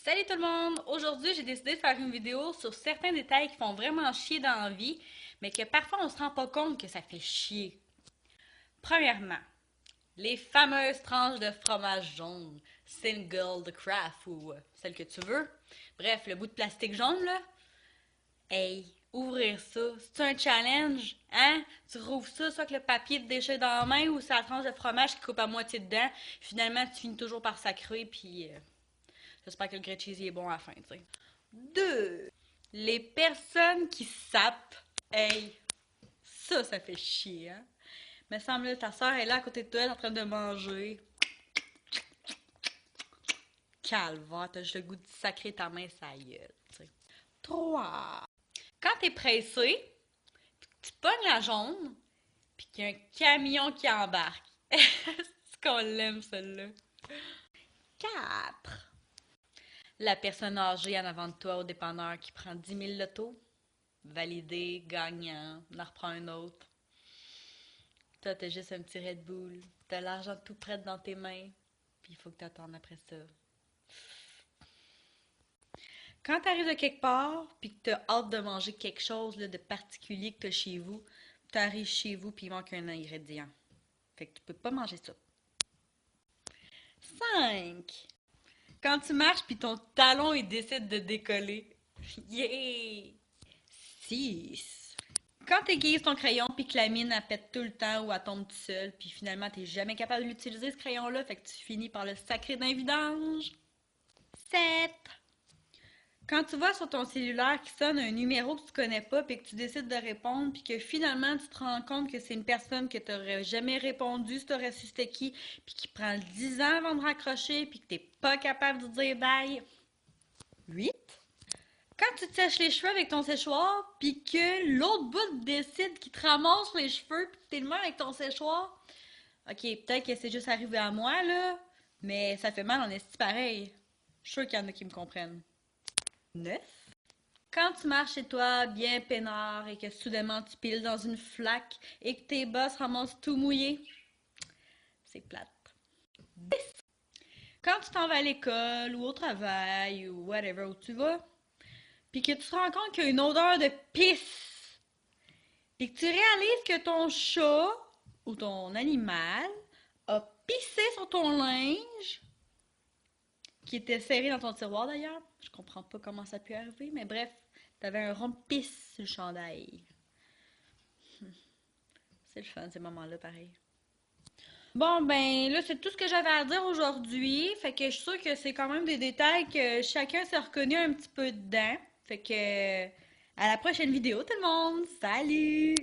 Salut tout le monde! Aujourd'hui, j'ai décidé de faire une vidéo sur certains détails qui font vraiment chier dans la vie, mais que parfois on se rend pas compte que ça fait chier. Premièrement, les fameuses tranches de fromage jaune, single de Kraft ou celle que tu veux. Bref, le bout de plastique jaune là. Hey, ouvrir ça, c'est un challenge, hein? Tu rouvres ça, soit que le papier te déchire dans la main ou c'est la tranche de fromage qui coupe à moitié dedans. Finalement, tu finis toujours par sacrer, puis j'espère que le grilled cheese est bon à la fin, tu sais. Deux, les personnes qui sapent. Hey, ça fait chier, hein? Me semble que ta soeur est là à côté de toi, en train de manger. Calvaire, t'as juste le goût de sacrer ta main sa gueule, tu sais. Trois, quand t'es pressé, tu pognes la jaune, pis qu'il y a un camion qui embarque. Est-ce qu'on l'aime, celle-là? Quatre, la personne âgée en avant de toi au dépanneur qui prend 10 000 lotos. Validé, gagnant, on en reprend un autre. Toi, t'as juste un petit Red Bull. T'as l'argent tout prêt dans tes mains. Puis il faut que t'attendes après ça. Quand t'arrives de quelque part, puis que t'as hâte de manger quelque chose là, de particulier que t'as chez vous, t'arrives chez vous, puis il manque un ingrédient. Fait que tu peux pas manger ça. 5. Quand tu marches, puis ton talon, il décide de décoller. Yeah! 6. Quand t'aiguises ton crayon puis que la mine elle pète tout le temps ou elle tombe tout seul puis finalement t'es jamais capable de l'utiliser ce crayon là fait que tu finis par le sacrer d'un vidange. 7. Quand tu vois sur ton cellulaire qui sonne un numéro que tu connais pas puis que tu décides de répondre puis que finalement tu te rends compte que c'est une personne que t'aurais jamais répondu si t'aurais su c'était qui puis qui prend 10 ans avant de raccrocher puis que t'es pas capable de dire bye. 8. Quand tu te sèches les cheveux avec ton séchoir, puis que l'autre bout décide qu'il te ramasse les cheveux, puis que t'es le même avec ton séchoir, ok, peut-être que c'est juste arrivé à moi, là, mais ça fait mal en esti pareil. Je suis sûre qu'il y en a qui me comprennent. 9. Quand tu marches chez toi, bien peinard, et que soudainement tu piles dans une flaque, et que tes bas se ramassent tout mouillés, c'est plate. 10. Quand tu t'en vas à l'école, ou au travail, ou whatever où tu vas, puis que tu te rends compte qu'il y a une odeur de pisse, puis que tu réalises que ton chat ou ton animal a pissé sur ton linge, qui était serré dans ton tiroir d'ailleurs. Je comprends pas comment ça a pu arriver, mais bref, t'avais un rond de pisse sur le chandail. C'est le fun ces moments-là, pareil. Bon, ben là, c'est tout ce que j'avais à dire aujourd'hui. Fait que je suis sûre que c'est quand même des détails que chacun s'est reconnu un petit peu dedans. Fait que à la prochaine vidéo, tout le monde! Salut!